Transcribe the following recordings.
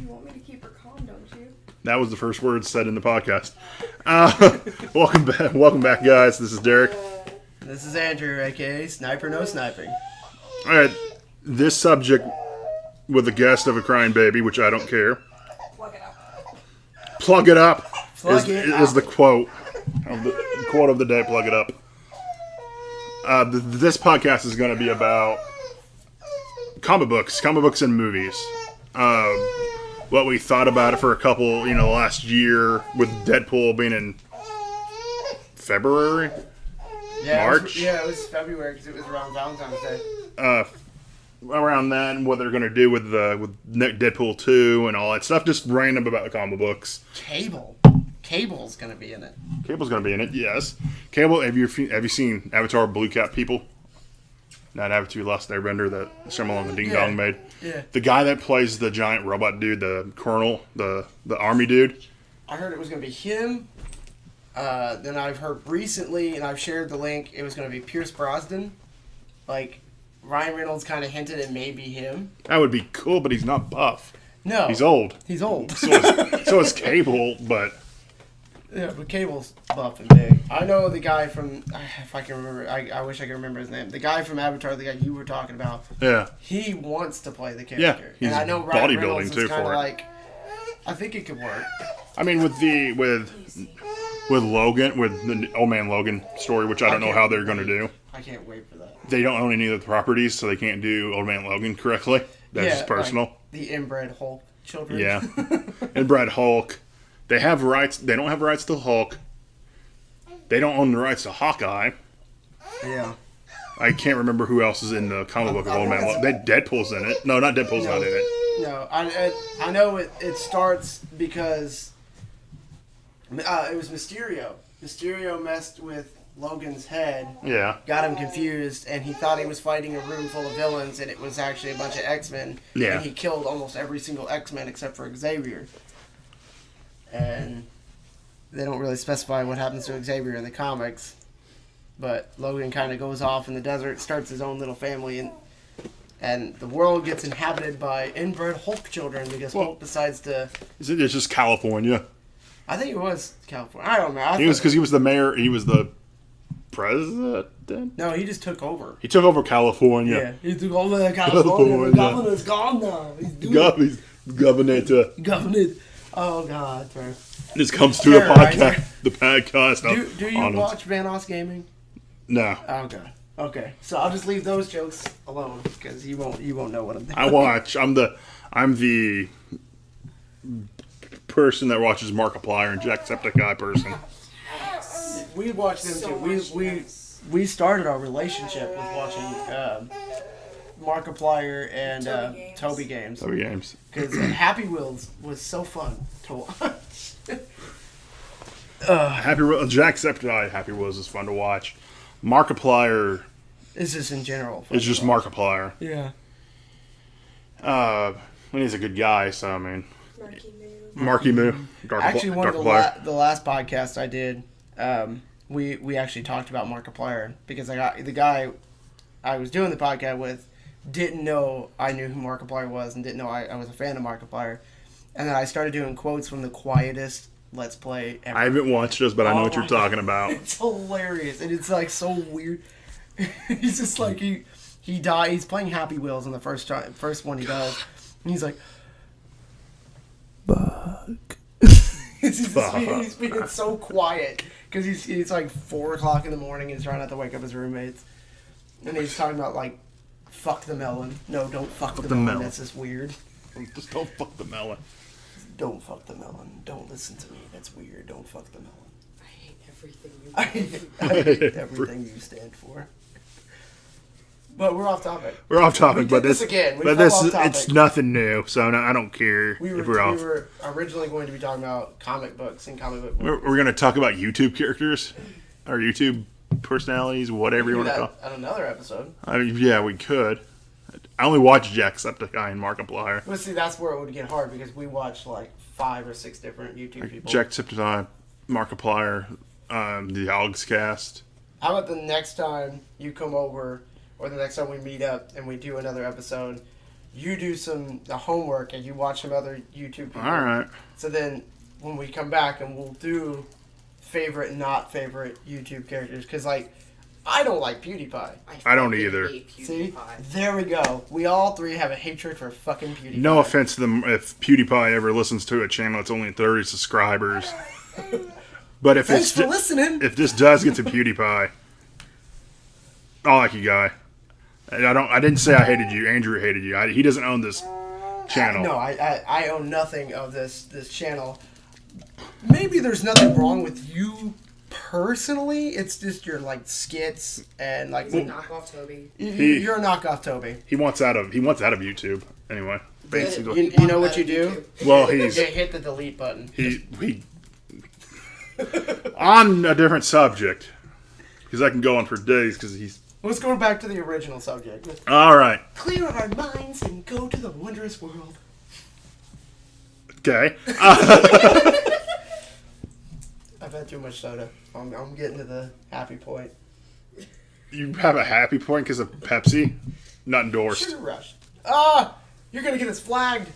want me to keep her calm, don't you? That was the first word said in the podcast. Welcome back, guys. This is Derek. This is Andrew, aka Sniper No Sniping. All right, this subject with the guest of a crying baby, which I don't care. Plug it up. Plug it up Is the quote of the day. Plug it up. This podcast is going to be about comic books and movies. What we thought about it for a couple, last year with Deadpool being in February, March. It was February because it was around Valentine's Day. Around that, and what they're going to do with Deadpool 2 and all that stuff. Just random about the comic books. Cable's going to be in it. Cable's going to be in it, yes. Cable, have you seen Avatar Blue Cat People? Not Avatar Last Airbender that Shyamalan and Ding Dong made. Yeah. The guy that plays the giant robot dude, the colonel, the army dude. I heard it was going to be him. Then I've heard recently, and I've shared the link, it was going to be Pierce Brosnan. Like, Ryan Reynolds kind of hinted it may be him. That would be cool, but he's not buff. No. He's old. He's old. So is Cable, but... Yeah, but Cable's buff and big. I know the guy from, if I can remember, I wish I could remember his name. The guy from Avatar, the guy you were talking about. Yeah. He wants to play the character. Yeah, he's and I know Ryan bodybuilding Reynolds too is kind for of it. like, I think it could work. I mean, with Logan, with the Old Man Logan story, which I don't know how they're going to do. I can't wait for that. They don't own any of the properties, so they can't do Old Man Logan correctly. That's just personal. Like the inbred Hulk children. Yeah. Inbred Hulk. They have rights. They don't have rights to Hulk. They don't own the rights to Hawkeye. Yeah. I can't remember who else is in the comic book of Old Man Logan. Deadpool's in it. No, not Deadpool's not in it. No, I know it starts because it was Mysterio. Mysterio messed with Logan's head. Yeah. Got him confused, and he thought he was fighting a room full of villains, and it was actually a bunch of X-Men. Yeah. And he killed almost every single X-Men except for Xavier. And they don't really specify what happens to Xavier in the comics. But Logan kind of goes off in the desert, starts his own little family, and the world gets inhabited by inbred Hulk children because Hulk decides to... It's just California. I think it was California. I don't know. Because he was the mayor. He was the president. No, he just took over. He took over California. Yeah, he took over California. The governor's gone now. He's governor. Governor. Oh, God, bro. This comes through the podcast. The podcast. Do you watch Vanoss Gaming? No. Okay. So I'll just leave those jokes alone because you won't know what I'm doing. I watch. I'm the person that watches Markiplier and Jacksepticeye person. We watch them too. We started our relationship with watching Markiplier and Toby Games. Toby Games. Because Happy Wheels was so fun to watch. Jacksepticeye Happy Wheels is fun to watch. Markiplier. It's just in general. It's just Markiplier. Yeah. He's a good guy, so I mean. Marky Moo. Actually, one of the last podcast I did, we actually talked about Markiplier because the guy I was doing the podcast with didn't know I knew who Markiplier was and didn't know I was a fan of Markiplier, and then I started doing quotes from the quietest Let's Play ever. I haven't watched this, but I know what you're talking about. It's hilarious, and it's like so weird. He's just like he died. He's playing Happy Wheels on the first one he does, and he's like, "Fuck." He's being so quiet because he's like 4 o'clock in the morning. He's trying not to wake up his roommates, and he's talking about like, "Fuck the melon." No, don't fuck the melon. That's just weird. Just don't fuck the melon. Don't fuck the melon. Don't listen to me. That's weird. Don't fuck the melon. I hate everything you I hate everything you stand for. But we're off topic. But this again. It's nothing new, so I don't care we if we're off. We were originally going to be talking about comic books and comic book movies. We're going to talk about YouTube characters or YouTube personalities, whatever you want to call. On another episode. Yeah, we could. I only watch Jacksepticeye and Markiplier. Well, see, that's where it would get hard because we watch like 5 or 6 different YouTube people. Jacksepticeye, Markiplier, the Yogscast. How about the next time you come over, or the next time we meet up and we do another episode, you do the homework and you watch some other YouTube people. All right. So then when we come back and we'll do favorite and not favorite YouTube characters. Because, like, I don't like PewDiePie. I don't fucking either. hate See? PewDiePie. There we go. We all three have a hatred for fucking PewDiePie. No offense to them if PewDiePie ever listens to a channel that's only 30 subscribers. But if Thanks for listening. if this does get to PewDiePie, I like you, guy. And I didn't say I hated you. Andrew hated you. He doesn't own this channel. No, I own nothing of this channel. Maybe there's nothing wrong with you personally. It's just your like skits and like He's a knockoff Toby. you're a knockoff Toby. He wants out of YouTube anyway. Basically, You know what you do? well, You he's hit the delete button. he on a different subject because I can go on for days because he's Let's go back to the original subject. all right. Clear our minds and go to the wondrous world. Okay. I've had too much soda. I'm getting to the happy point. You have a happy point because of Pepsi? Not endorsed. Sugar rush. Ah, you're gonna get us flagged,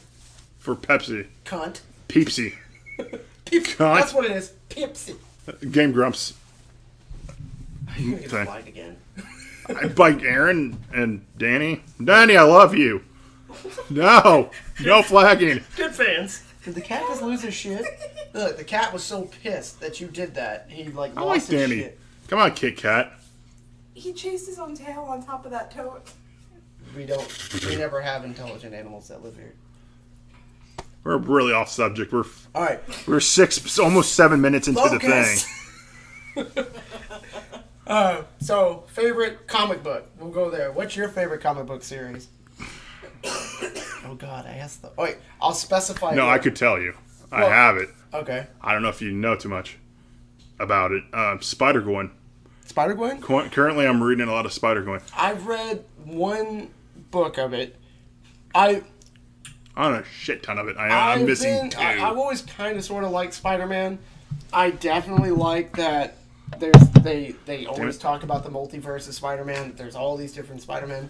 For Pepsi. cunt. Peepsy. Cunt. That's what it is. Pipsy. Game Grumps. You're gonna get Okay. flagged again. I like Aaron and Danny. Danny, I love you. No. No flagging. Good fans. Did the cat just lose his shit? Look, the cat was so pissed that you did that. He like I lost like his Danny. shit. Come on, Kit Kat. He chased his own tail on top of that toad. We never have intelligent animals that live here. We're really off subject. All right. We're almost 7 minutes into Focus. the thing. So favorite comic book. We'll go there. What's your favorite comic book series? Oh God, I asked the. Oh wait, I'll specify. No, here. I could tell you. I Well- have it. Okay. I don't know if you know too much about it. Spider-Gwen. Spider-Gwen. Currently, I'm reading a lot of Spider-Gwen. I've read one book of it. I On a shit ton of it. I'm missing two. I've always kind of sort of liked Spider-Man. I definitely like that. They always talk about the multiverse of Spider-Man. That there's all these different Spider-Men,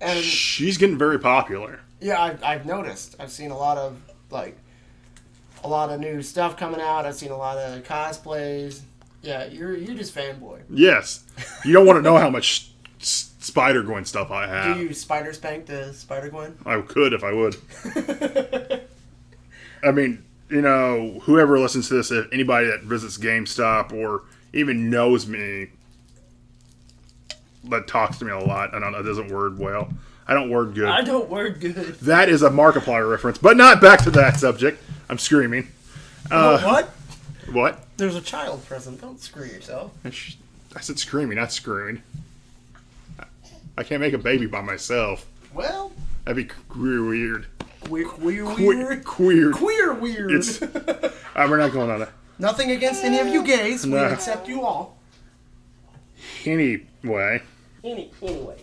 and She's getting very popular. yeah, I've noticed. I've seen a lot of new stuff coming out. I've seen a lot of cosplays. Yeah, you're just fanboy. Yes. You don't want to know how much Spider-Gwen stuff I have. Do you spider spank the Spider-Gwen? I could if I would. I mean, whoever listens to this, if anybody that visits GameStop or even knows me, that talks to me a lot, and it doesn't word well. I don't word good. I don't word good. That is a Markiplier reference, but not back to that subject. I'm screaming. What? What? There's a child present. Don't screw yourself. I said screaming, not screwing. I can't make a baby by myself. Well, That'd be weird. queer weird. It's. We're not going on that. Nothing against any of you gays. No. We accept you all. Anyway. Anyway.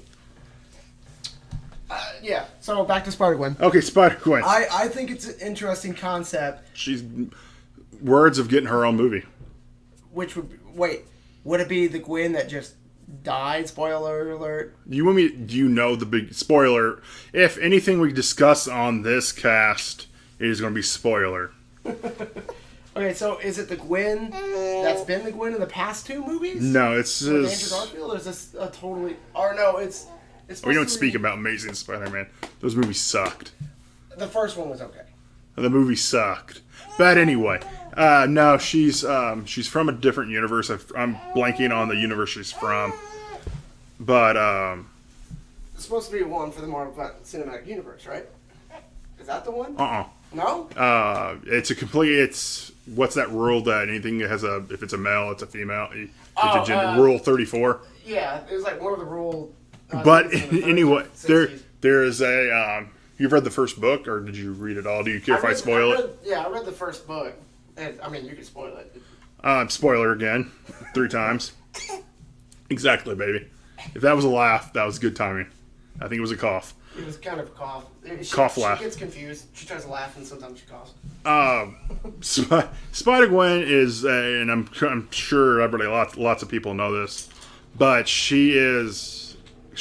Yeah, so back to Spider-Gwen. Okay, Spider-Gwen. I think it's an interesting concept, She's words of getting her own movie. which would it be the Gwen that just died? Spoiler alert. Do you know the big spoiler? If anything we discuss on this cast, it is going to be spoiler. Okay, so is it the Gwen that's been the Gwen in the past two movies? No, it's With Andrew just. Garfield, or is this a totally... Or no, it's We don't supposed to speak be- about Amazing Spider-Man. Those movies sucked. The first one was okay. The movie sucked. But anyway, no, she's from a different universe. I'm blanking on the universe she's from. But It's supposed to be one for the Marvel Cinematic Universe, right? Is that the one? uh-uh. No? It's what's that rule that anything that has if it's a male, it's a female. It's a gender, rule 34. Yeah, it was like one of the rule. But things in the 30s, anyway, 60s. there is a. You've read the first book, or did you read it all? Do you care if I spoil it? Yeah, I read the first book. And, I mean, you can spoil it. Spoiler again, 3 times. Exactly, baby. If that was a laugh, that was good timing. I think it was a cough. It was kind of a cough. Cough laugh. She gets confused. She tries to laugh, and sometimes she coughs. Spider-Gwen is, and I'm sure everybody, lots of people know this, but she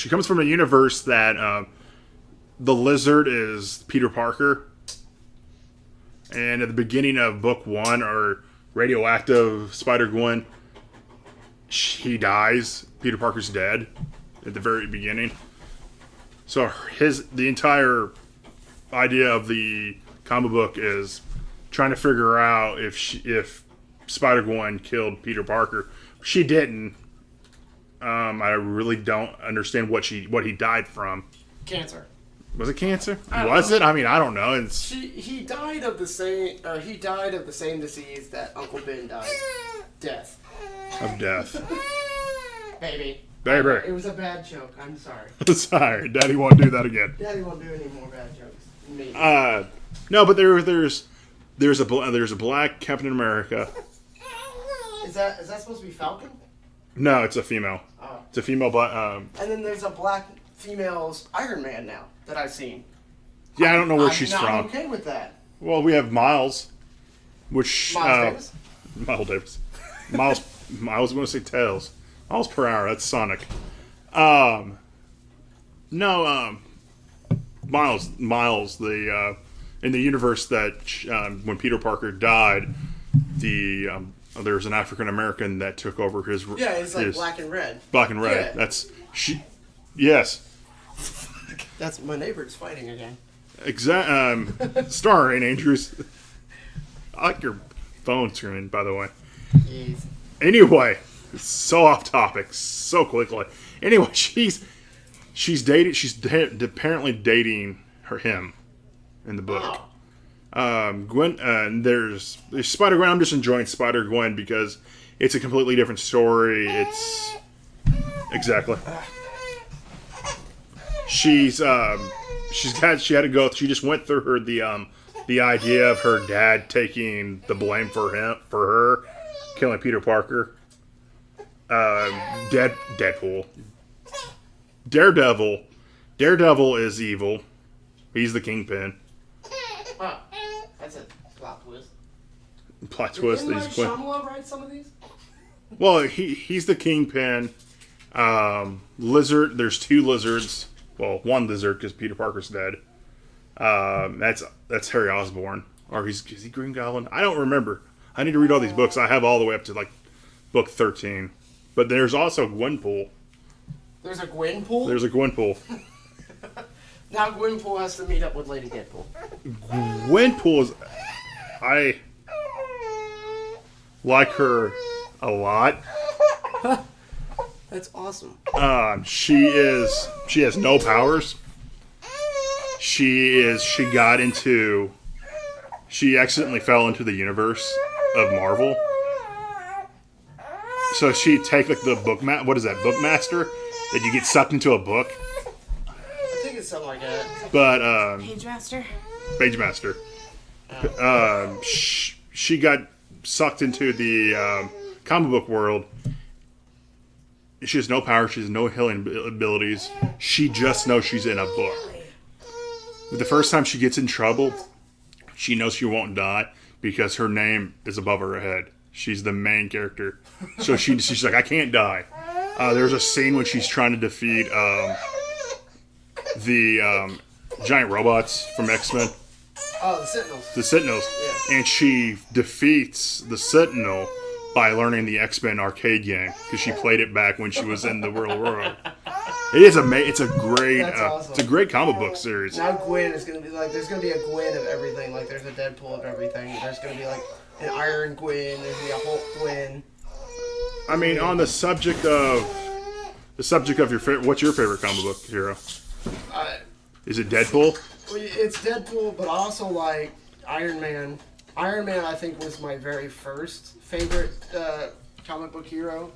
comes from a universe that the lizard is Peter Parker. And at the beginning of book 1, or Radioactive Spider-Gwen, he dies. Peter Parker's dead at the very beginning. So the entire idea of the comic book is trying to figure out if Spider-Gwen killed Peter Parker. She didn't. I really don't understand what he died from. Cancer. Was it cancer? Was it? I mean, I don't know. He died of the same. He died of the same disease that Uncle Ben died. Death. Of death. Baby. Baby. It was a bad joke. I'm sorry. Sorry, Daddy won't do that again. Daddy won't do any more bad jokes. Maybe. No, but there's a black Captain America. Is that supposed to be Falcon? No, it's a female. Oh. It's a female black. And then there's a black female's Iron Man now that I've seen. Yeah, I don't know where she's I'm from. not okay with that. Well, we have Miles, which Miles Davis? Miles Davis. I was going to say Tails. Miles per hour. That's Sonic. Miles. The in the universe that when Peter Parker died, there was an African American that took over his. Yeah, it's like black and red. Black and red. Yeah. That's she. Yes. That's my neighbor's fighting again. Starring Andrews. I like your phone screen, by the way. Jeez. Anyway, so off topic, so quickly. Anyway, she's apparently dating him in the book. Oh. Gwen, there's Spider-Gwen. I'm just enjoying Spider-Gwen because it's a completely different story. It's exactly. She had to go. She just went through the idea of her dad taking the blame for her killing Peter Parker. Deadpool. Daredevil is evil. He's the kingpin. Wow. That's a plot twist. Plot twist. Didn't Shyamalan write some of these? Well, he's the kingpin. Lizard. There's 2 lizards. Well, 1 lizard because Peter Parker's dead. That's Harry Osborn. Or is he Green Goblin? I don't remember. I need to read all these books. I have all the way up to book 13. But there's also Gwenpool. There's a Gwenpool? There's a Gwenpool. Now Gwenpool has to meet up with Lady Deadpool. Gwenpool is... I like her a lot. That's awesome. She has no powers. She accidentally fell into the universe of Marvel. So she take the bookmaster that you get sucked into a book. I think it's something like that. But Page Master. She got sucked into the comic book world. She has no power. She has no healing abilities. She just knows she's in a book. The first time she gets in trouble, she knows she won't die because her name is above her head. She's the main character. So she's like, I can't die. There's a scene when she's trying to defeat the giant robots from X-Men. Oh, the Sentinels. The Sentinels. Yeah. And she defeats the Sentinel by learning the X-Men arcade game because she played it back when she was in the real world. It's a great awesome. It's a great comic book series. Now Gwen is gonna be like, there's gonna be a Gwen of everything. Like there's a Deadpool of everything. There's gonna be like an Iron Gwen. There's gonna be a Hulk Gwen. I mean, on the subject of your favorite, what's your favorite comic book hero? Is it Deadpool? It's Deadpool, but I also like Iron Man. Iron Man, I think, was my very first favorite comic book hero.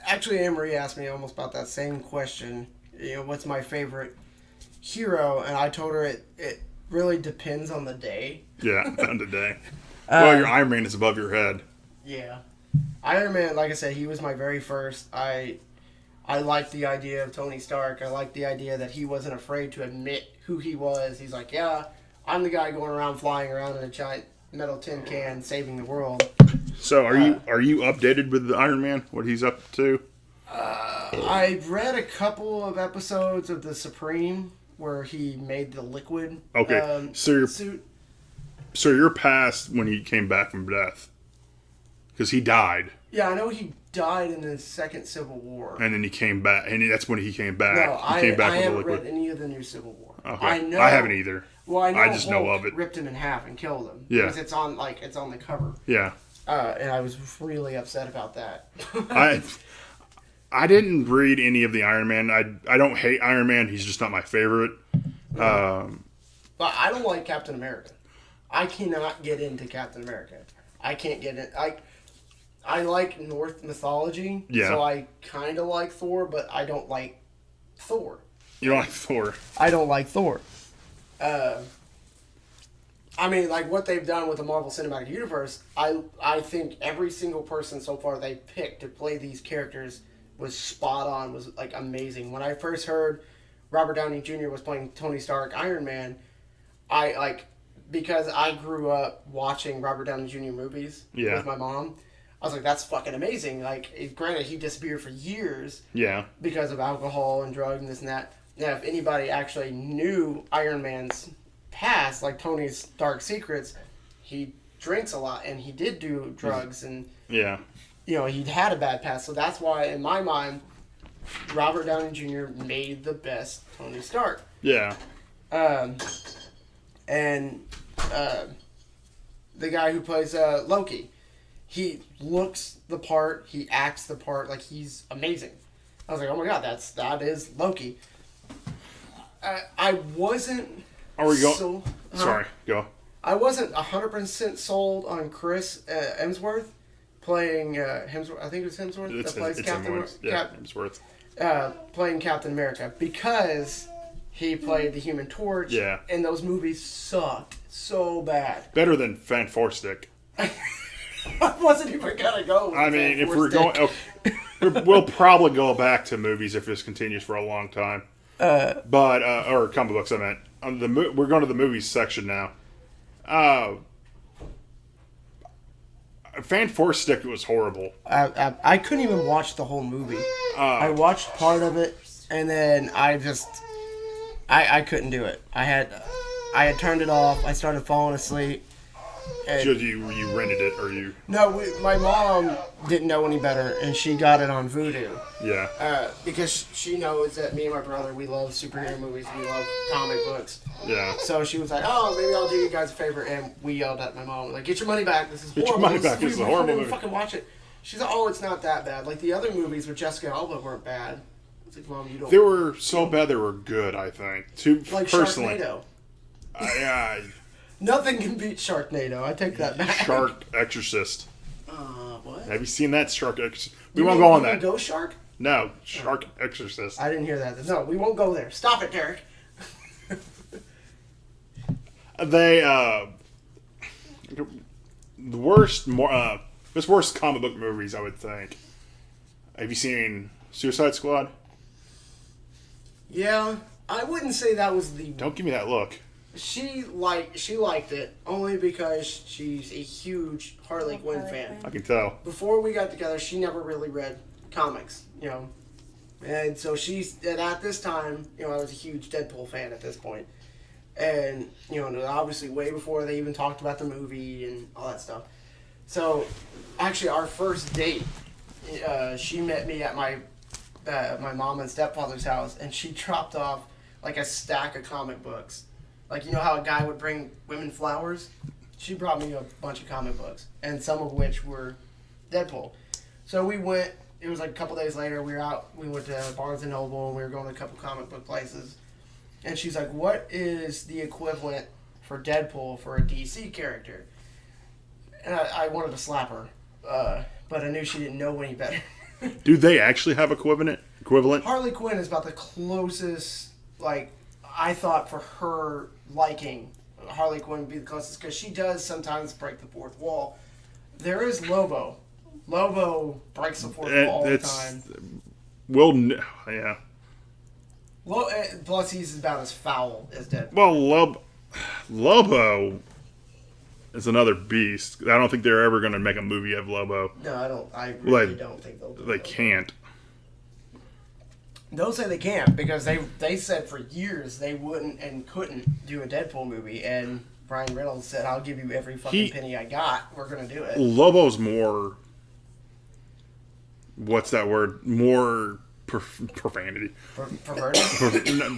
Actually, Anne-Marie asked me almost about that same question. You know, what's my favorite hero? And I told her it really depends on the day. Yeah, on the day. Well, your Iron Man is above your head. Yeah. Iron Man, like I said, he was my very first. I liked the idea of Tony Stark. I liked the idea that he wasn't afraid to admit who he was. He's like, yeah, I'm the guy going around flying around in a giant metal tin can saving the world. So are you updated with the Iron Man? What he's up to? I've read a couple of episodes of The Supreme where he made the liquid Okay, suit. So you're past when he came back from death. Because he died. Yeah, I know he died in the Second Civil War. And then he came back. And that's when he came back. No, he came back I with the haven't liquid. read any of the new Civil War. Okay. I know. I haven't either. Well, I know I just know Hulk of it. ripped him in half and killed him. Yeah. Because it's on the cover. Yeah. And I was really upset about that. I didn't read any of the Iron Man. I don't hate Iron Man. He's just not my favorite. But I don't like Captain America. I cannot get into Captain America. I can't get it. I like Norse mythology, Yeah. so I kind of like Thor, but I don't like Thor. You don't like Thor. I don't like Thor. I mean, like what they've done with the Marvel Cinematic Universe, I think every single person so far they picked to play these characters was spot on, was like amazing. When I first heard Robert Downey Jr. was playing Tony Stark Iron Man, because I grew up watching Robert Downey Jr. movies with my mom, I was like, that's fucking amazing. Like, granted, he disappeared for years because of alcohol and drugs and this and that. Now, if anybody actually knew Iron Man's past, like Tony's dark secrets, he drinks a lot and he did do drugs and he'd had a bad past. So that's why, in my mind, Robert Downey Jr. made the best Tony Stark. Yeah. And the guy who plays Loki, he looks the part, he acts the part, like he's amazing. I was like, oh my god, that is Loki. I wasn't. Are we going? Sorry, go. I wasn't 100% sold on Chris Hemsworth playing Hemsworth. I think it was Hemsworth that plays Captain Hemsworth. Yeah, Hemsworth. Playing Captain America because he played the Human Torch. Yeah. And those movies sucked so bad. Better than Fan Stick. I wasn't even gonna go. I mean, if we're going, we'll probably go back to movies if this continues for a long time. Or comic books. I meant we're going to the movies section now. Fan Stick was horrible. I couldn't even watch the whole movie. I watched part of it, and then I couldn't do it. I had turned it off. I started falling asleep. You rented it, or you? No, my mom didn't know any better, and she got it on Vudu. Yeah. Because she knows that me and my brother, we love superhero movies, we love comic books. Yeah. So she was like, "Oh, maybe I'll do you guys a favor," and we yelled at my mom, like, "Get your money back! This is horrible. Get your money back! This is a horrible movie. Fucking watch it." She's like, "Oh, it's not that bad. Like the other movies with Jessica Alba weren't bad." It's like, "Mom, you don't." They were so bad they were good. I think. Like Personally. Sharknado. Yeah. Nothing can beat Sharknado. I take that back. Shark Exorcist. What? Have you seen that Shark Exorcist? We You won't mean go on that. Ghost Shark? No, Shark Exorcist. I didn't hear that. No, we won't go there. Stop it, Derek. They the worst worst comic book movies, I would think. Have you seen Suicide Squad? Yeah, I wouldn't say that was the. Don't give me that look. She liked it only because she's a huge Harley Quinn fan. I can tell. Before we got together, she never really read comics, and so at this time, I was a huge Deadpool fan at this point, and obviously way before they even talked about the movie and all that stuff. So, actually, our first date, she met me at my mom and stepfather's house, and she dropped off like a stack of comic books. Like, how a guy would bring women flowers? She brought me a bunch of comic books, and some of which were Deadpool. So we went, it was like a couple days later, we went to Barnes & Noble, and we were going to a couple comic book places. And she's like, what is the equivalent for Deadpool for a DC character? And I wanted to slap her, but I knew she didn't know any better. Do they actually have equivalent? Harley Quinn is about the closest, I thought for her liking, Harley Quinn would be the closest, because she does sometimes break the fourth wall. There is Lobo. Lobo breaks the fourth wall all the time. Yeah. Plus, he's about as foul as Deadpool. Well, Lobo is another beast. I don't think they're ever going to make a movie of Lobo. No, I don't. I really don't think they'll do They that. can't. They'll say they can't because they said for years they wouldn't and couldn't do a Deadpool movie, and Ryan Reynolds said, "I'll give you every fucking penny I got. We're gonna do it." Lobo's more. What's that word? More profanity. Perverted?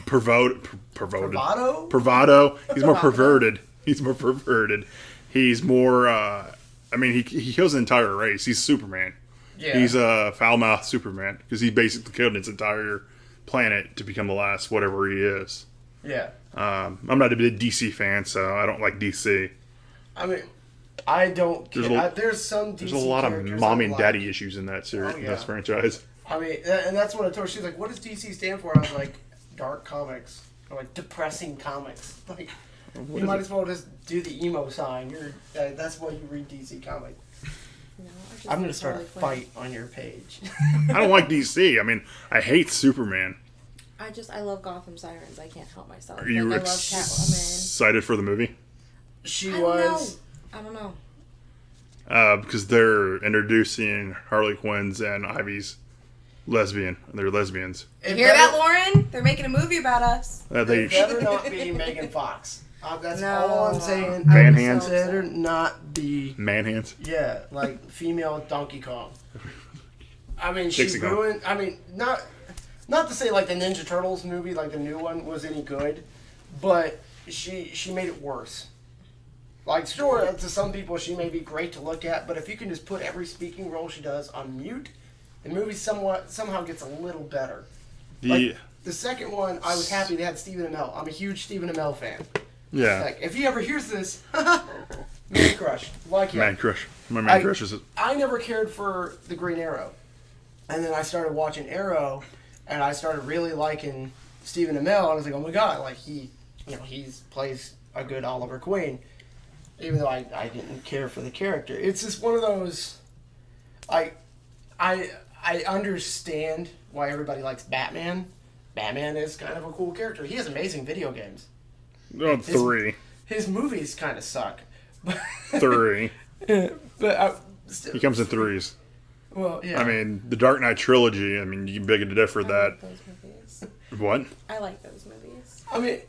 Bravado. Bravado? He's more perverted. He's more perverted. He's more. I mean, he kills an entire race. He's Superman. Yeah. He's a foul-mouthed Superman because he basically killed its entire planet to become the last whatever he is. Yeah. I'm not a big DC fan, so I don't like DC. I mean, I don't care. There's some DC There's a lot of mommy and daddy issues in that series, in this franchise. I mean, and that's what I told her. She's like, "What does DC stand for?" I was like, "Dark comics." Or like depressing comics. Like, you might as well just do the emo sign. That's why you read DC comics. No, I'm gonna start a fight on your page. I don't like DC. I mean, I hate Superman. I love Gotham Sirens. I can't help myself. Are you I love Catwoman. excited for the movie? She was. I don't know. Because they're introducing Harley Quinn's and Ivy's lesbian. They're lesbians. You hear that, Lauren? They're making a movie about us. They better not be Megan Fox. That's all I'm saying. Man hands. Better not be. Man hands. Yeah, like female Donkey Kong. I mean, she Dixie ruined. I mean, not to say like the Ninja Turtles movie, like the new one, was any good, but she made it worse. Like, sure, to some people she may be great to look at, but if you can just put every speaking role she does on mute, the movie somehow gets a little better. Like, the second one, I was happy they had Stephen Amell. I'm a huge Stephen Amell fan. Yeah. Like, if he ever hears this, man crush. Like him. Man crush. My man crush is it. I never cared for the Green Arrow. And then I started watching Arrow, and I started really liking Stephen Amell, and I was like, oh my god, like, he plays a good Oliver Queen. Even though I didn't care for the character. It's just one of those... I understand why everybody likes Batman. Batman is kind of a cool character. He has amazing video games. Oh, 3. His movies kind of suck. 3. But he comes in 3s. Well, yeah. I mean, the Dark Knight trilogy, I mean, you can beg to differ that. I like those movies. What? I like those movies. I mean...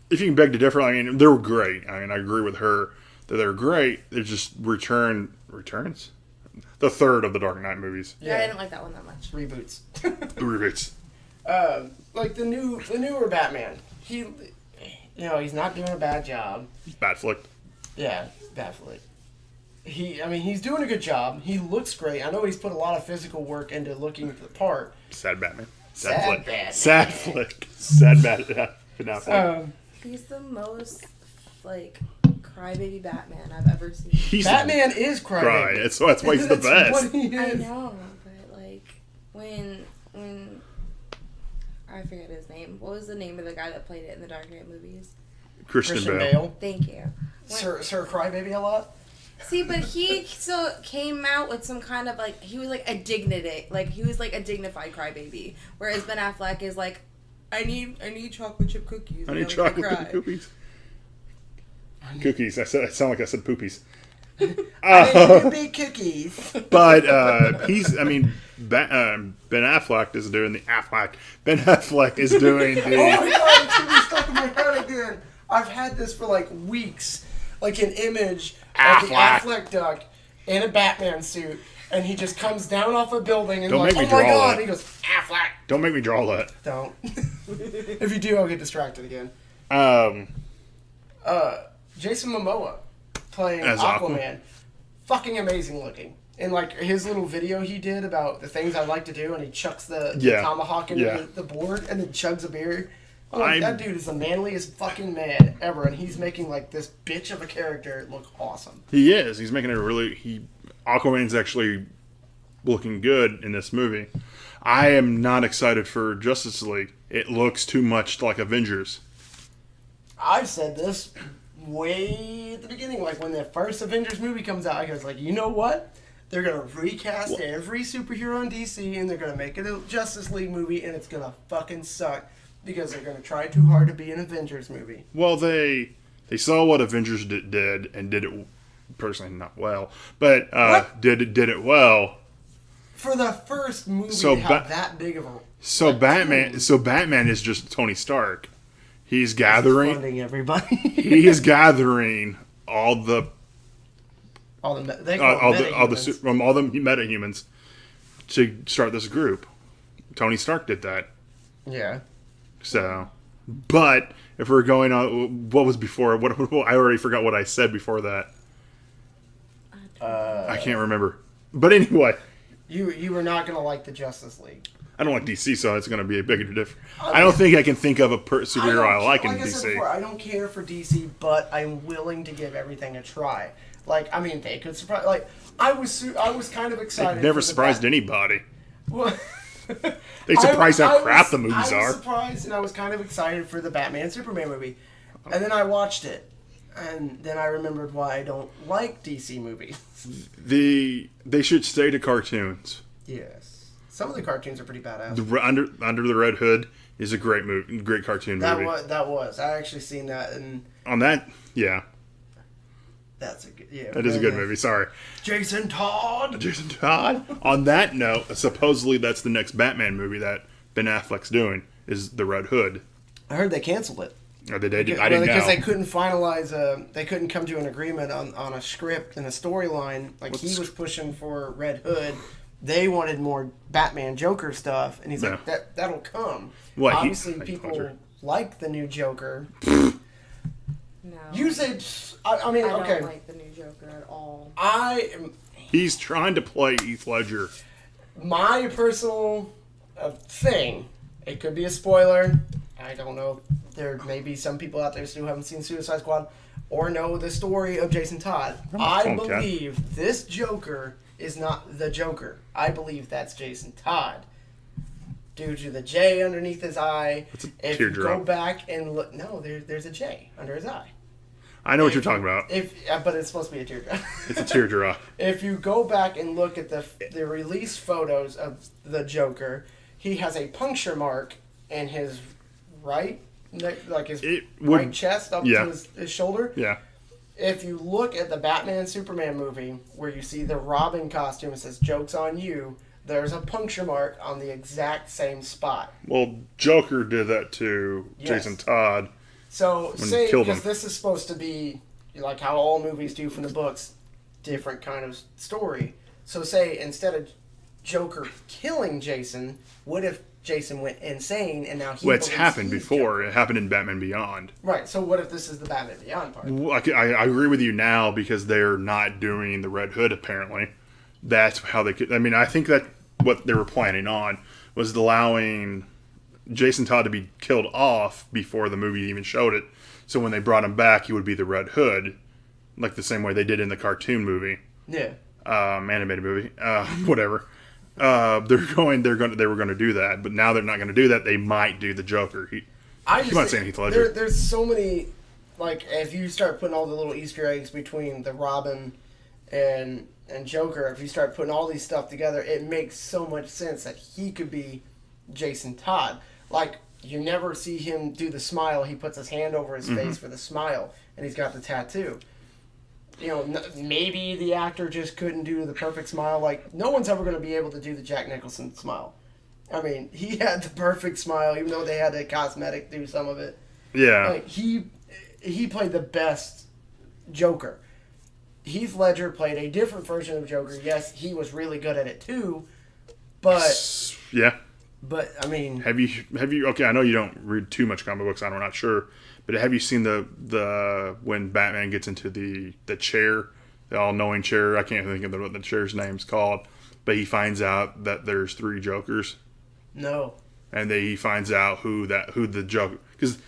If you can beg to differ, I mean, they were great. I mean, I agree with her that they're great. They're just returns? The third of the Dark Knight movies. Yeah, I didn't like that one that much. Reboots. Reboots. Like the newer Batman. He's not doing a bad job. Batflick. Yeah, Batflick. He's doing a good job. He looks great. I know he's put a lot of physical work into looking the part. Sad Batman. Sad Batman. Sad Flick. Sad Batman. He's the most, like, crybaby Batman I've ever seen. Batman is crybaby. So that's why he's the best. What he is. I know, but, like, when I forget his name. What was the name of the guy that played it in the Dark Knight movies? Christian Bale. Thank you. Sir Crybaby a lot? See, but he still came out with some kind of, like, he was like a dignity, like, he was like a dignified crybaby. Whereas Ben Affleck is like, I need chocolate chip cookies. I need chocolate chip cookies. Cookies. I sound like I said poopies. I need big cookies. But Ben Affleck is doing the Affleck. Ben Affleck is doing the. Oh my god, it's really stuck in my head again. I've had this for like weeks. Like an image of the Affleck duck in a Batman suit, and he just comes down off a building and like, oh my god, and he goes, Affleck. Don't make me draw that. Don't. If you do, I'll get distracted again. Jason Momoa playing as Aquaman. Fucking amazing looking. And like his little video he did about the things I like to do, and he chucks the tomahawk into the board and then chugs a beer. That dude is the manliest fucking man ever, and he's making like this bitch of a character look awesome. He is. He's making Aquaman's actually looking good in this movie. I am not excited for Justice League. It looks too much like Avengers. I've said this way at the beginning, like when the first Avengers movie comes out, I was like, you know what? They're going to recast every superhero in DC, and they're going to make it a Justice League movie, and it's going to fucking suck. Because they're going to try too hard to be an Avengers movie. Well, they saw what Avengers did and did it personally not well, but did it well. For the first movie to have that big of a So Batman is just Tony Stark. He's gathering. Funding everybody. He is gathering all the all the metahumans to start this group. Tony Stark did that. Yeah. So, but if we're going on, what was before? What I already forgot what I said before that. I can't remember. But anyway, you were not gonna like the Justice League. I don't like DC, so it's going to be a bigger difference. I don't think I can think of a superhero I like in DC. I said before, I don't care for DC, but I'm willing to give everything a try. Like, I mean, they could surprise. Like, I was kind of excited. They've never surprised anybody. Well, they surprise how crap the movies are. I was surprised, and I was kind of excited for the Batman Superman movie, and then I watched it, and then I remembered why I don't like DC movies. They should stay to cartoons. Yes. Some of the cartoons are pretty badass. Under the Red Hood is a great movie, great cartoon movie. That was. I actually seen that, and on that, yeah. That's a good. Yeah. That is a good movie. Sorry. Jason Todd. On that note, supposedly that's the next Batman movie that Ben Affleck's doing is the Red Hood. I heard they canceled it. Or they did. I didn't know because they couldn't finalize. They couldn't come to an agreement on a script and a storyline. Like he was pushing for Red Hood. They wanted more Batman Joker stuff, and he's like, that'll come. What, obviously, people like the new Joker. No. You said, I mean, okay. I don't like the new Joker at all. He's trying to play Heath Ledger. My personal thing, it could be a spoiler. I don't know. There may be some people out there who haven't seen Suicide Squad or know the story of Jason Todd. I believe this Joker is not the Joker. I believe that's Jason Todd. Due to the J underneath his eye. If you go back and look... No, there's a J under his eye. I know what you're talking about. But it's supposed to be a teardrop. It's a teardrop. If you go back and look at the release photos of the Joker, he has a puncture mark in his right... Like his right chest up to his shoulder. Yeah. If you look at the Batman Superman movie where you see the Robin costume, it says "Joke's on you." There's a puncture mark on the exact same spot. Well, Joker did that to Jason Todd. So say because this is supposed to be like how all movies do from the books, different kind of story. So say instead of Joker killing Jason, what if Jason went insane and now he... Well, it's happened before. It happened in Batman Beyond. Right, so what if this is the Batman Beyond part? I agree with you now because they're not doing the Red Hood, apparently. That's how they could... I mean, I think that what they were planning on was allowing Jason Todd to be killed off before the movie even showed it. So when they brought him back, he would be the Red Hood, like the same way they did in the cartoon movie. Yeah. Animated movie. Whatever. They were going to do that, but now they're not going to do that. They might do the Joker. I'm not saying Heath Ledger. There's so many, like, if you start putting all the little Easter eggs between the Robin and Joker, if you start putting all these stuff together, it makes so much sense that he could be Jason Todd. Like, you never see him do the smile. He puts his hand over his face for the smile, and he's got the tattoo. You know, maybe the actor just couldn't do the perfect smile. Like, no one's ever going to be able to do the Jack Nicholson smile. I mean, he had the perfect smile, even though they had the cosmetic do some of it. Yeah. Like, he played the best Joker. Heath Ledger played a different version of Joker. Yes, he was really good at it too, but... Yeah. But, I mean... Have you... Okay, I know you don't read too much comic books, I'm not sure. But have you seen the when Batman gets into the chair, the all-knowing chair? I can't think of what the chair's name's called. But he finds out that there's 3 Jokers. No. And he finds out who the Joker... Because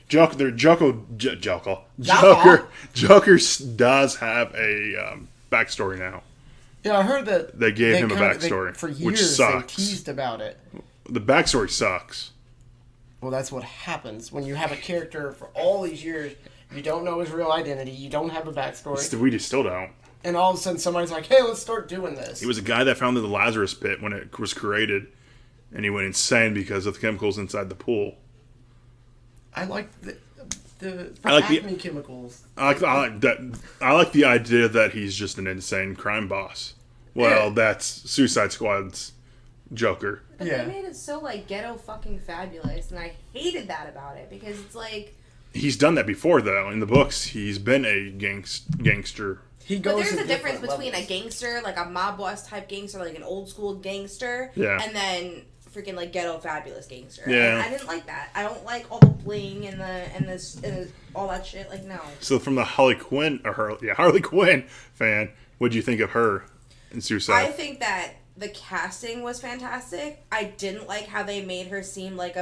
Joker does have a backstory now. Yeah, I heard that... They gave him a backstory, for years, which sucks. They teased about it. The backstory sucks. Well, that's what happens when you have a character for all these years. You don't know his real identity. You don't have a backstory. We just still don't. And all of a sudden, somebody's like, "Hey, let's start doing this." He was a guy that found the Lazarus Pit when it was created, and he went insane because of the chemicals inside the pool. I like the Acme chemicals. I like that. I like the idea that he's just an insane crime boss. Well, that's Suicide Squad's Joker. But Yeah. they made it so like ghetto fucking fabulous, and I hated that about it because it's like. He's done that before, though. In the books, he's been a gangster. He But goes there's to a difference different between levels. a gangster, like a mob boss type gangster, like an old school gangster, Yeah. and then freaking like ghetto fabulous gangster. Yeah. And I didn't like that. I don't like all the bling and all that shit. Like no. So from the Harley Quinn fan, what'd you think of her in I Suicide? think that the casting was fantastic. I didn't like how they made her seem like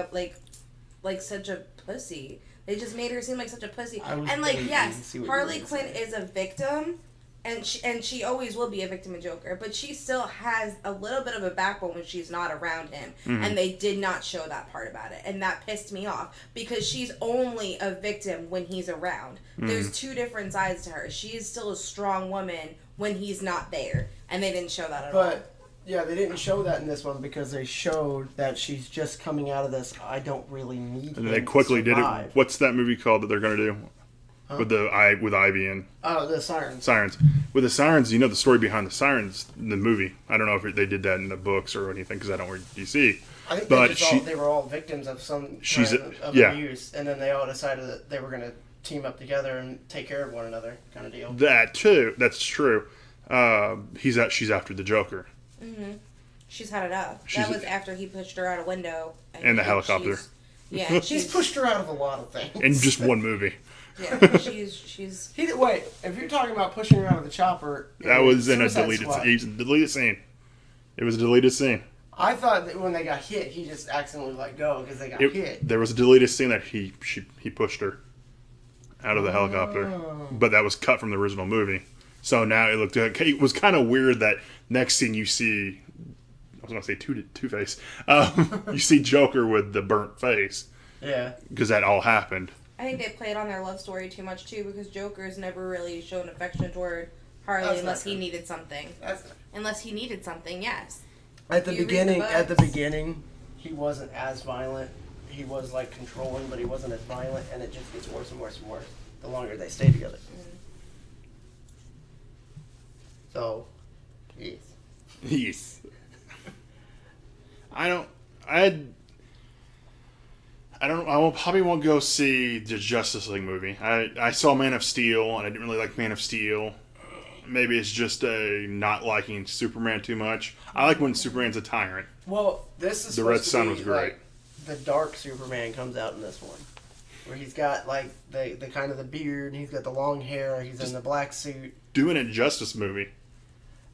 such a pussy. They just made her seem like such a pussy. I was And like waiting to yes, see what you Harley were gonna Quinn say. is a victim. And she always will be a victim of Joker, but she still has a little bit of a backbone when she's not around him. Mm-hmm. And they did not show that part about it. And that pissed me off because she's only a victim when he's around. Mm-hmm. There's two different sides to her. She is still a strong woman when he's not there. And they didn't show that at all. But yeah, they didn't show that in this one because they showed that she's just coming out of this. I don't really need. And him they to quickly did it. survive." What's that movie called that they're going to do? With Ivy and Oh, the sirens. Sirens. With the Sirens, you know the story behind the Sirens in the movie. I don't know if they did that in the books or anything because I don't read DC. I think But they were all victims of some she's kind a- of yeah. abuse, and then they all decided that they were going to team up together and take care of one another, kind of deal. That too. That's true. She's after the Joker. She's had enough. She's- That was after he pushed her out a window. And the helicopter. Yeah, He's she's pushed her out of a lot of things. In just one movie. yeah, she's Wait, if you're talking about pushing her out of the chopper, That was in a Suicide deleted. Squad, It was a deleted scene. It was a deleted scene. I thought that when they got hit, he just accidentally let go because they got hit. There was a deleted scene that he pushed her out of the helicopter, Oh. but that was cut from the original movie. So now it looked. It was kind of weird that next scene you see. I was gonna say Two-Face. You see Joker with the burnt face Yeah. because that all happened. I think they played on their love story too much too because Joker's never really shown affection toward Harley That's unless not he true. needed something. That's Unless he needed something, yes. at the You read the beginning. At the books. beginning, he wasn't as violent. He was like controlling, but he wasn't as violent, and it just gets worse and worse and worse the longer they stay together. So, yes. Yes. I probably won't go see the Justice League movie. I saw Man of Steel and I didn't really like Man of Steel. Maybe it's just a not liking Superman too much. I like when Superman's a tyrant. Well, this is The Red supposed to Sun be, was great. like, the dark Superman comes out in this one, where he's got like the kind of the beard, he's got the long hair, he's in the black suit. Do an Injustice movie.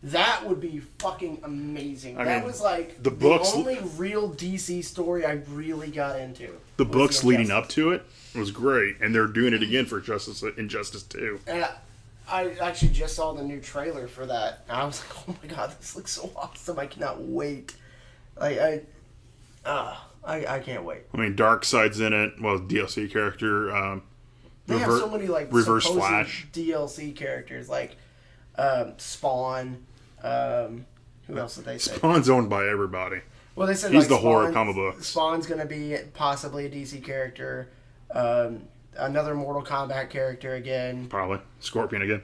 That would be fucking amazing. I That mean, was like the books- only real DC story I really got into. The was books leading Injustice. up to it was great, and they're doing it again for Injustice 2. And I actually just saw the new trailer for that. And I was like, oh my god, this looks so awesome! I cannot wait. I can't wait. I mean, Darkseid's in it. Well, DLC character. They have so many like Reverse supposed Flash. DLC characters like Spawn. Who else did they say? Spawn's owned by everybody. Well, they said He's like, the horror Spawn- comic books. Spawn's gonna be possibly a DC character. Another Mortal Kombat character again. Probably. Scorpion again.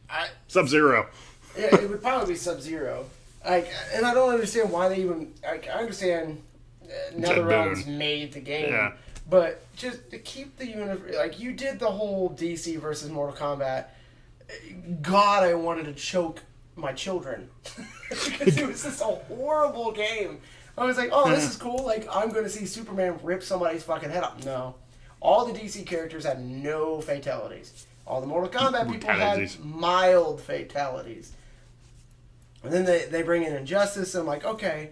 I, Sub-Zero. yeah, it would probably be Sub-Zero. Like, and I don't understand why they even. Like, I understand NetherRealms made the game, Yeah. but just to keep the universe. Like, you did the whole DC versus Mortal Kombat. God, I wanted to choke my children because it was just a horrible game. I was like, oh, this is cool. Like, I'm going to see Superman rip somebody's fucking head off. No. All the DC characters had no fatalities. All the Mortal Kombat people Fatalities. had mild fatalities. And then they bring in Injustice, and I'm like, okay.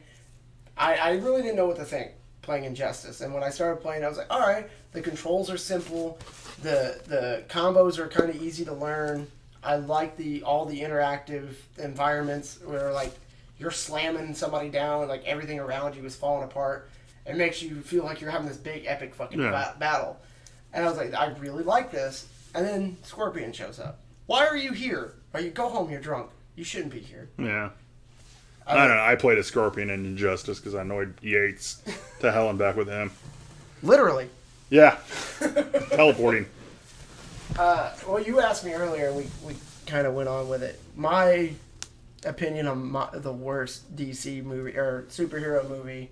I really didn't know what to think playing Injustice. And when I started playing, I was like, all right, the controls are simple. The combos are kind of easy to learn. I like all the interactive environments where, like, you're slamming somebody down and, like, everything around you is falling apart. It makes you feel like you're having this big, epic fucking battle. And I was like, I really like this. And then Scorpion shows up. Why are you here? Go home, you're drunk. You shouldn't be here. Yeah. I don't know. I played a Scorpion in Injustice because I annoyed Yates to hell and back with him. Literally. Yeah. Teleporting. Well, you asked me earlier, and we kind of went on with it. My opinion on the worst DC movie or superhero movie.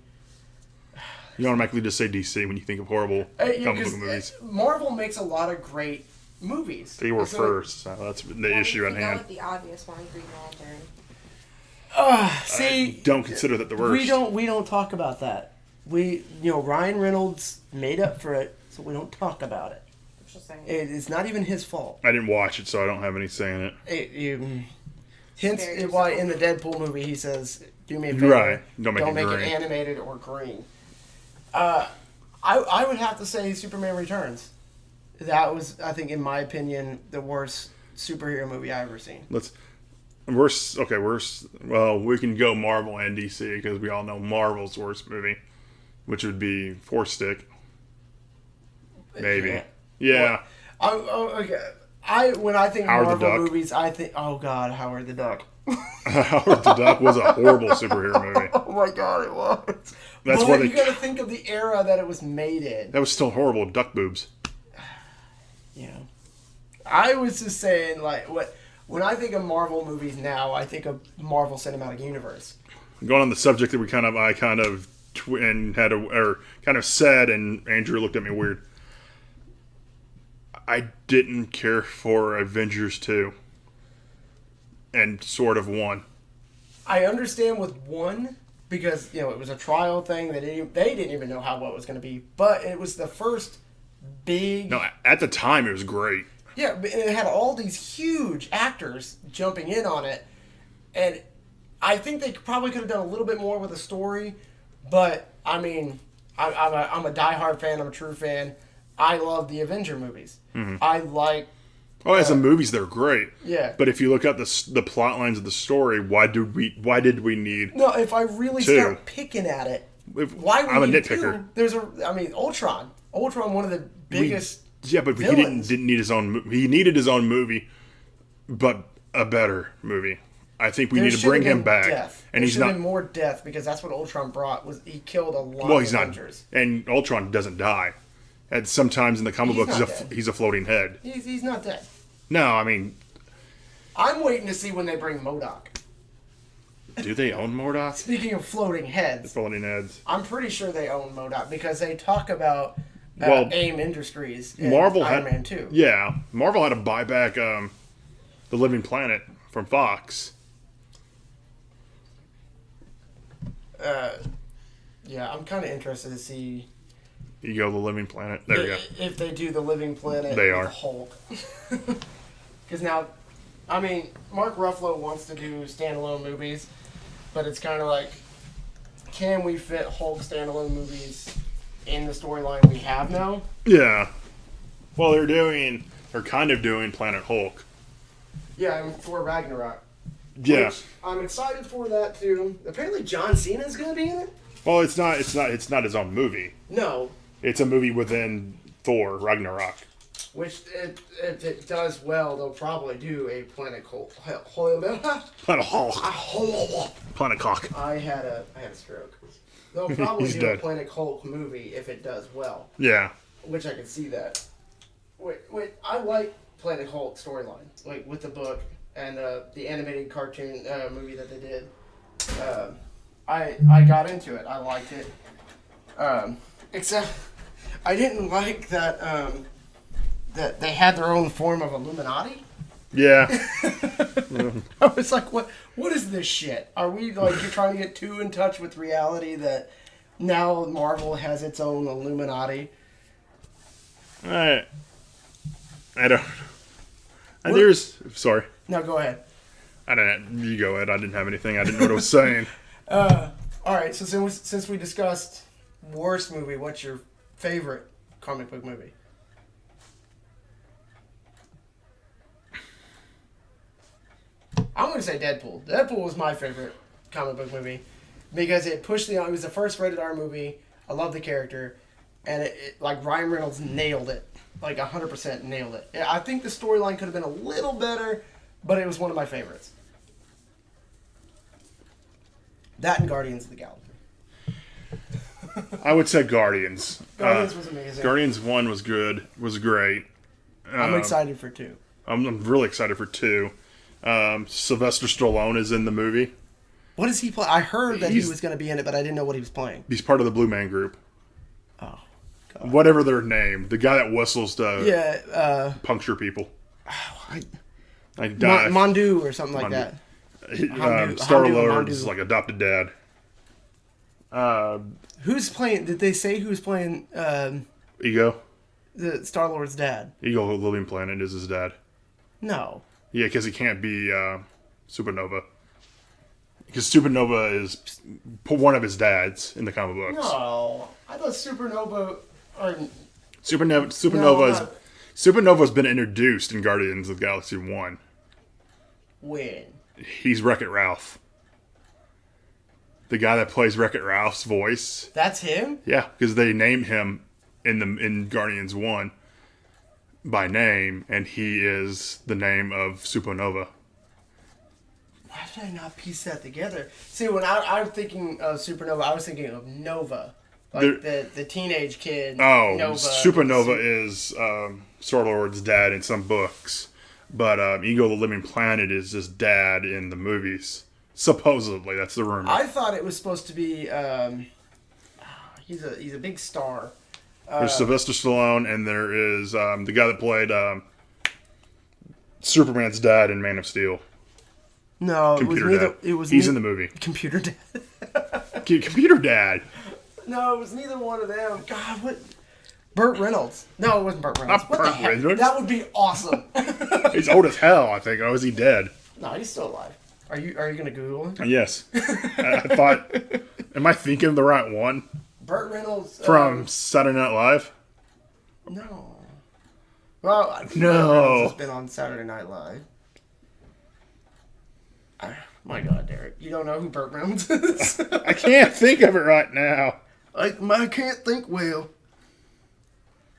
You automatically just say DC when you think of horrible comic book movies. Marvel makes a lot of great movies. They were first, so that's the issue at hand. With the obvious one, Green Lantern. See, I don't consider that the worst. we don't talk about that. Ryan Reynolds made up for it, so we don't talk about it. Just saying. It's not even his fault. I didn't watch it, so I don't have any say in it. Hence Spared why yourself. in the Deadpool movie he says, "Do me a favor, Right. Don't make it it green." animated or green." I would have to say Superman Returns. That was, I think, in my opinion, the worst superhero movie I've ever seen. Worst. Well, we can go Marvel and DC because we all know Marvel's worst movie, which would be Four Stick. Maybe. Yeah. Okay. When I think Howard the Marvel Duck. movies, I think, oh God, Howard the Duck. Howard the Duck was a horrible superhero movie. Oh my God, it was. That's But why you they. got to think of the era that it was made in. That was still horrible. Duck boobs. Yeah. I was just saying, like, when I think of Marvel movies now, I think of Marvel Cinematic Universe. Going on the subject that I kind of said, and Andrew looked at me weird. I didn't care for Avengers 2 and sort of 1. I understand with 1 because it was a trial thing. They didn't even know what it was going to be, but it was the first big. No, at the time it was great. Yeah, but it had all these huge actors jumping in on it, and I think they probably could have done a little bit more with the story. But I mean, I'm a diehard fan. I'm a true fan. I love the Avenger movies. Mm-hmm. I like. Oh, as the movies, they're great. Yeah. But if you look at the plot lines of the story, why did we need? No, if I really Two. start picking at it, why would I'm a you nitpicker. Ultron. Ultron, one of the biggest. Yeah, but villains. he didn't need his own. He needed his own movie, but a better movie. I think we need to bring him back, and he's not. Been more death because that's what Ultron brought. Was he killed a lot Well, of he's not. Avengers. And Ultron doesn't die. And sometimes in the comic He's book, not dead. he's a floating head. He's not dead. No, I mean, I'm waiting to see when they bring MODOK. do they own Mordok? Speaking of floating heads, Floating heads. I'm pretty sure they own MODOK because they talk about Well, AIM Industries in Marvel Iron had Man 2. Yeah, Marvel had to buy back the Living Planet from Fox. Yeah, I'm kind of interested to see You go the Living Planet. There you go. if they do the Living Planet They with are. Hulk. Because now, I mean, Mark Ruffalo wants to do standalone movies, but it's kind of like, can we fit Hulk standalone movies in the storyline we have now? Yeah. Well, they're kind of doing Planet Hulk. Yeah, I mean, for Ragnarok. Yeah. Which I'm excited for that too. Apparently, John Cena's gonna be in it. Well, it's not his own movie. No, It's a movie within Thor Ragnarok. which if it does well, they'll probably do a Planet Hulk. Planet Hulk. Planet Cock. I had a stroke. They'll probably He's do dead. a Planet Hulk movie if it does well, Yeah. which I can see that. Wait, I like Planet Hulk storyline, like with the book and the animated cartoon movie that they did. I got into it. I liked it. Except I didn't like that that they had their own form of Illuminati. Yeah. I was like, what is this shit? Are we like you're trying to get too in touch with reality that now Marvel has its own Illuminati? I don't. And there's sorry. No, go ahead. I didn't. You go ahead. I didn't have anything. I didn't know what I was saying. All right. So since we discussed worst movie, what's your favorite comic book movie? I'm going to say Deadpool. Deadpool was my favorite comic book movie because it pushed it was the first rated R movie. I love the character, and it like Ryan Reynolds nailed it, like 100% nailed it. I think the storyline could have been a little better, but it was one of my favorites. That and Guardians of the Galaxy. I would say Guardians. Guardians was amazing. Guardians 1 was good. Was great. I'm excited for 2. I'm really excited for 2. Sylvester Stallone is in the movie. What does he play? I heard that he He's- was going to be in it, but I didn't know what he was playing. He's part of the Blue Man Group. Oh, God. Whatever their name. The guy that whistles to Yeah, puncture people. I, Like Mondu or something like Mondu. that. Star-Lord's Mondu. like adopted dad. Who's playing? Did they say who's playing Ego. the Star-Lord's dad? Ego Living Planet is his dad. No. Yeah, because he can't be Supernova. Because Supernova is one of his dads in the comic books. No. I thought Supernova... Or, Supernova's been introduced in Guardians of the Galaxy 1. when? He's Wreck-It Ralph. The guy that plays Wreck-It Ralph's voice. That's him? Yeah, because they named him in Guardians 1 by name, and he is the name of Supernova. Why did I not piece that together? See, when I was thinking of Supernova, I was thinking of Nova. Like the teenage kid. Oh, Nova. Supernova is Star-Lord's dad in some books, but Ego the Living Planet is his dad in the movies. Supposedly, that's the rumor. I thought it was supposed to be. He's a big star. There's Sylvester Stallone, and there is the guy that played Superman's dad in Man of Steel. No, Computer it was neither. Dad. It was He's in the movie. Computer Dad. Computer Dad. No, it was neither one of them. God, what? Burt Reynolds. No, it wasn't Burt Reynolds. Not What the Burt heck? Reynolds. That would be awesome. He's old as hell, I think. Oh, is he dead? No, he's still alive. Are you gonna Google him? Yes. I thought, am I thinking of the right one? Burt Reynolds From Saturday Night Live? No. Well, I think No. Burt Reynolds has been on Saturday Night Live. My God, Derek, you don't know who Burt Reynolds is? I can't think of it right now. I can't think well.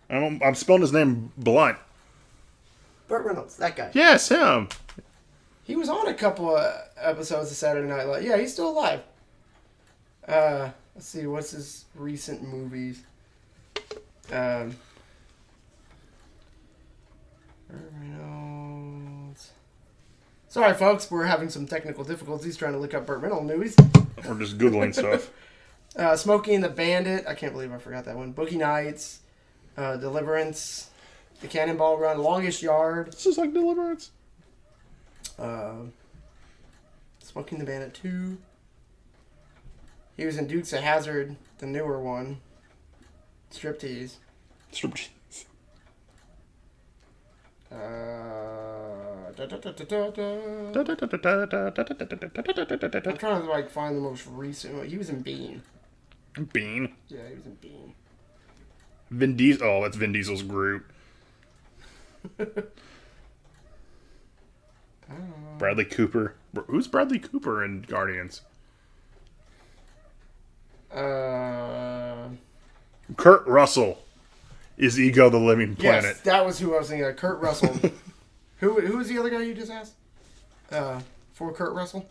I'm spelling his name blunt. Burt Reynolds, that guy. Yes, him. He was on a couple of episodes of Saturday Night Live. Yeah, he's still alive. Let's see, what's his recent movies? Burt Reynolds. Sorry, folks, we're having some technical difficulties trying to look up Burt Reynolds movies. Or just Googling stuff. Smokey and the Bandit. I can't believe I forgot that one. Boogie Nights. Deliverance. The Cannonball Run. Longest Yard. This is like Deliverance. Smoking the Bandit 2. He was in Dukes of Hazzard, the newer one. Striptease. I'm trying to find the most recent. He was in Bean. Bean. Yeah, he was in Bean. Vin Diesel. Oh, that's Vin Diesel's Groot. Bradley Cooper. Who's Bradley Cooper in Guardians? Kurt Russell is Ego the Living Planet. Yes, that was who I was thinking of. Kurt Russell. Who was the other guy you just asked? For Kurt Russell?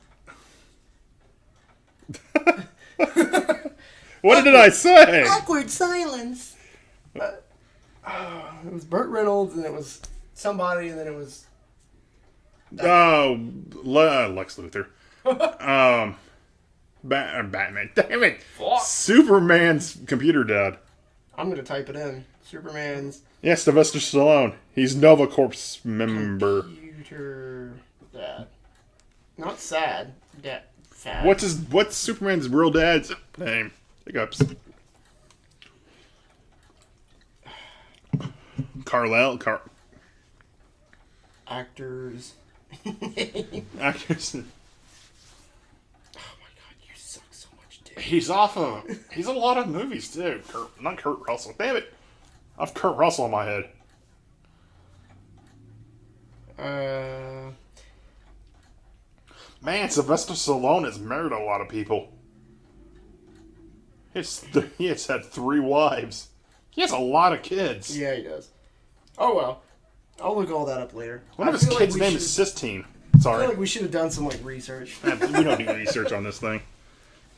What did I say? Awkward silence. It was Burt Reynolds, and it was somebody, and then it was... Oh, Lex Luthor. Batman. Damn it. Fuck. Superman's computer dad. I'm going to type it in. Superman's... Yeah, Sylvester Stallone. He's Nova Corps member. Computer dad. Not sad. Dad. Fad. What's Superman's real dad's name? Hiccups. Carlisle. Actors. Actors. Oh my God, you suck so much dick. He's a lot of movies too. Not Kurt Russell. Damn it. I have Kurt Russell in my head. Man, Sylvester Stallone has married a lot of people. He has had 3 wives. He has a lot of kids. Yeah, he does. Oh well. I'll look all that up later. One of his kids' name is Sistine. I Sorry. feel like we should have done some research. We don't do research on this thing.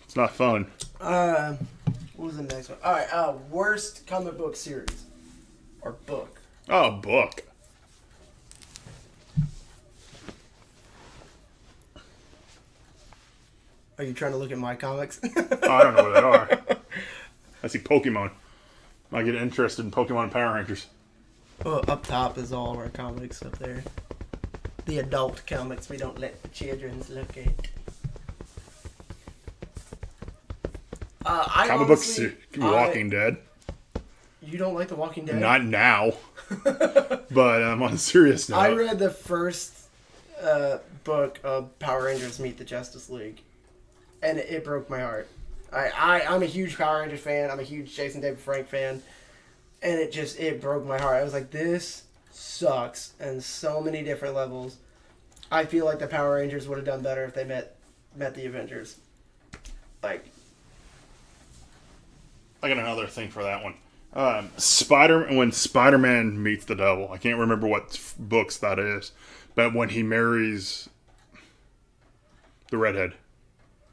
It's not fun. What was the next one? Alright, worst comic book series. Or book. Oh, book. Are you trying to look at my comics? Oh, I don't know what they are. I see Pokemon. I get interested in Pokemon and Power Rangers. Well, up top is all of our comics up there. The adult comics we don't let the children look at. Comic books, Walking Dead. You don't like The Walking Dead? Not now. But on a serious note. I read the first book of Power Rangers Meet the Justice League, and it broke my heart. I'm a huge Power Rangers fan. I'm a huge Jason David Frank fan, and it broke my heart. I was like, this sucks on so many different levels. I feel like the Power Rangers would have done better if they met the Avengers. Like, I got another thing for that one. When Spider-Man meets the devil, I can't remember what books that is, but when he marries the redhead,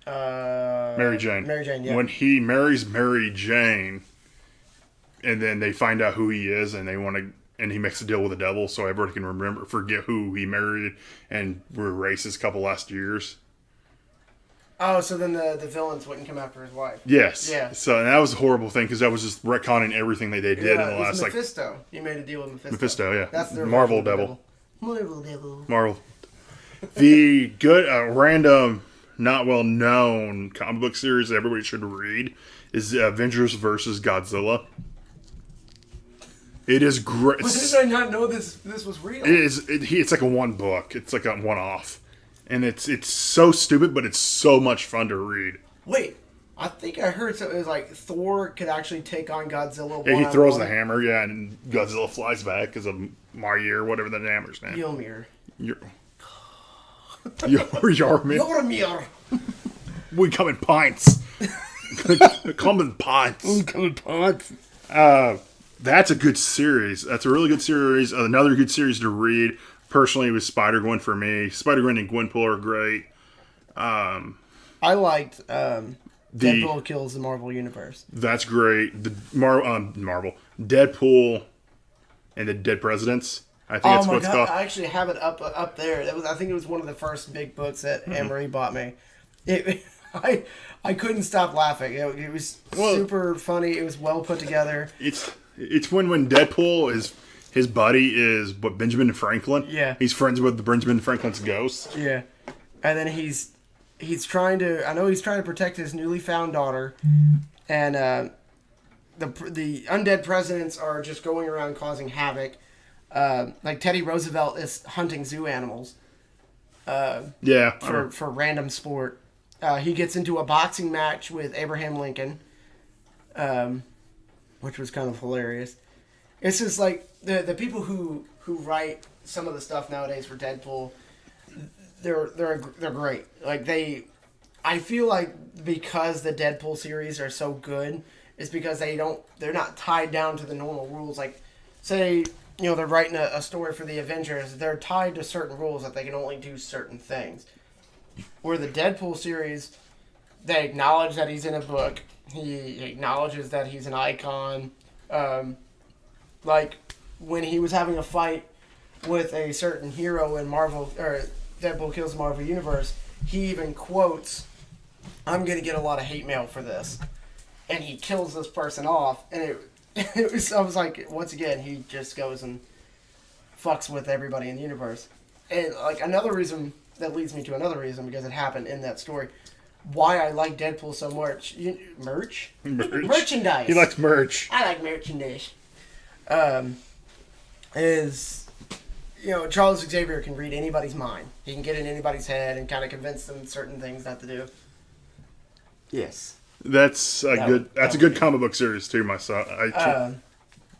Mary Jane. Mary Jane, yeah. When he marries Mary Jane, and then they find out who he is, and he makes a deal with the devil, so everyone can forget who he married, and erase his couple last years. Oh, so then the villains wouldn't come after his wife. Yes. Yeah. So that was a horrible thing because that was just retconning everything they did in the last Mephisto. He made a deal with Mephisto. Mephisto, yeah. That's their Marvel version of Devil. Marvel Devil. Marvel. The good, random, not well known comic book series that everybody should read is Avengers versus Godzilla. It is great. Why did I not know this was real? It's like a one book. It's like a one off. And it's so stupid, but it's so much fun to read. Wait, I think I heard something. It was like Thor could actually take on Godzilla. Yeah, he throws the hammer, yeah, and Godzilla flies back because of Maryer, whatever the hammer's name. Ymir. Ymir. We come in pints. Come in pints. That's a good series. That's a really good series. Another good series to read. Personally, it was Spider-Gwen for me. Spider-Gwen and Gwenpool are great. I liked Deadpool Kills the Marvel Universe. That's great. The Marvel. Deadpool and the Dead Presidents. I think that's what it's called. I actually have it up there. I think it was one of the first big books that Anne-Marie bought me. I couldn't stop laughing. It was super funny. It was well put together. It's when Deadpool is... His buddy is Benjamin Franklin. Yeah. He's friends with Benjamin Franklin's ghost. Yeah. And then he's trying to protect his newly found daughter. And the undead presidents are just going around causing havoc. Like Teddy Roosevelt is hunting zoo animals. For random sport. He gets into a boxing match with Abraham Lincoln. Which was kind of hilarious. It's just like the people who write some of the stuff nowadays for Deadpool, they're great. Like I feel like because the Deadpool series are so good, is because they're not tied down to the normal rules. Like say they're writing a story for the Avengers, they're tied to certain rules that they can only do certain things. Where the Deadpool series, they acknowledge that he's in a book. He acknowledges that he's an icon. Like when he was having a fight with a certain hero in Marvel or Deadpool Kills the Marvel Universe, he even quotes, "I'm gonna get a lot of hate mail for this," and he kills this person off. And I was like, once again, he just goes and fucks with everybody in the universe. And like another reason that leads me to another reason, because it happened in that story, why I like Deadpool so much. Merchandise. He likes merch. I like merchandise. Is Charles Xavier can read anybody's mind. He can get in anybody's head and kind of convince them certain things not to do. Yes. That's a good comic book series too, myself. Sorry,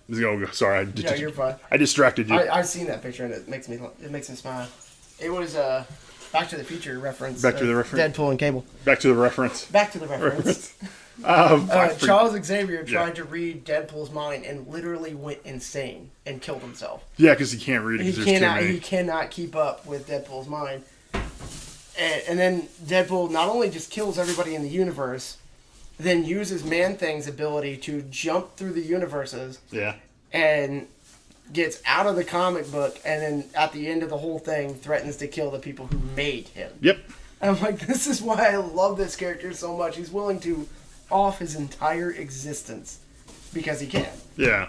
you're fine. I distracted you. I've seen that picture and it makes me smile. It was Back to the Future reference. Back to the reference. Deadpool and Cable. Back to the reference. Back to the reference. Charles Xavier tried to read Deadpool's mind and literally went insane and killed himself. Yeah, because he can't read it. He cannot keep up with Deadpool's mind. And then Deadpool not only just kills everybody in the universe, then uses Man-Thing's ability to jump through the universes. Yeah. And gets out of the comic book, and then at the end of the whole thing threatens to kill the people who made him. Yep. I'm like, this is why I love this character so much. He's willing to off his entire existence because he can. Yeah.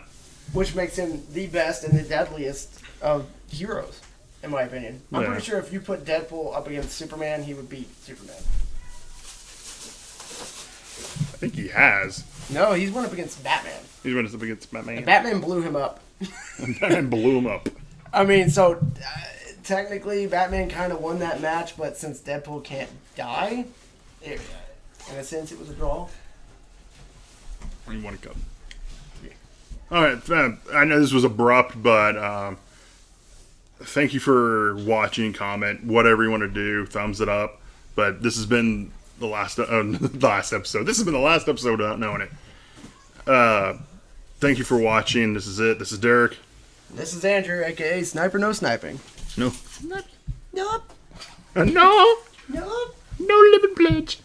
Which makes him the best and the deadliest of heroes, in my opinion. I'm Yeah. pretty sure if you put Deadpool up against Superman, he would beat Superman. I think he has. No, he's went up against Batman. He's went up against Batman. And Batman blew him up. Batman blew him up. I mean, so technically Batman kind of won that match, but since Deadpool can't die, in a sense it was a draw. You want to come? All right. I know this was abrupt, but thank you for watching. Comment whatever you want to do. Thumbs it up. But this has been the last episode. This has been the last episode without knowing it. Thank you for watching. This is it. This is Derek. This is Andrew, aka Sniper No Sniping. No. Nope. No. Nope. No living pledge.